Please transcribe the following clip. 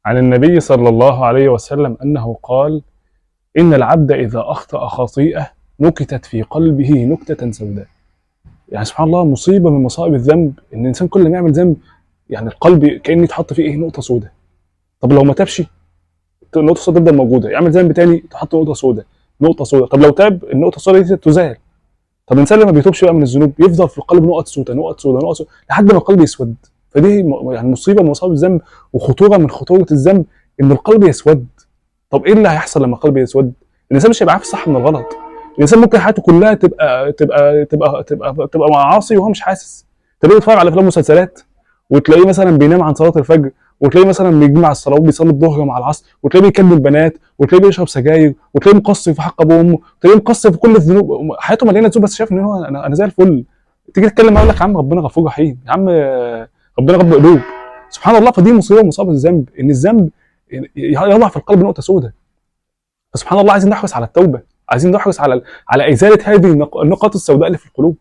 عن النبي صلى الله عليه وسلم أنه قال: إن العبد إذا أخطأ خطيئة نكتت في قلبه نكتة سوداء. يعني سبحان الله، مصيبة من مصائب الذنب إن الإنسان كل ما يعمل ذنب يعني القلب كأن يتحط فيه نقطة سوداء. طب لو ما تابش النقطة السوداء تفضل موجودة، يعمل ذنب تاني تحط نقطة سوداء، نقطة سوداء. طب لو تاب النقطة السوداء دي تزال. طب الإنسان لما بيتوبش بقى من الذنوب يفضل في القلب نقط سوداء نقط سوداء نقط سوداء لحد ما القلب يسود. فدي يعني مصيبة من مصائب الذنب وخطورة من خطورة الذنب إن القلب يسود. طب ايه اللي هيحصل لما القلب يسود؟ الانسان مش هيبقى عارف الصح من الغلط. الانسان ممكن حياته كلها تبقى معاصي وهو مش حاسس. تلاقيه بيتفرج على افلام ومسلسلات، وتلاقيه مثلا بينام عن صلاه الفجر، وتلاقيه مثلا بيجمع الصلاه وبيصلي الظهر مع العصر، وتلاقيه بيكلم بنات، وتلاقيه بيشرب سجاير، وتلاقيه مقصر في حق ابوه وامه، وتلاقيه مقصر في كل الذنوب، حياته مليانه ذنوب، بس شايف ان هو انا زي الفل. تيجي تتكلم معاه يقول لك يا عم ربنا غفور رحيم، يا عم ربنا رب قلوب. سبحان الله. فدي مصيبه من مصائب الذنب ان الذنب يضع في القلب نقطه سوداء. فسبحان الله عايزين نحرص على التوبه، عايزين نحرص على ازاله هذه النقاط السوداء اللي في القلوب.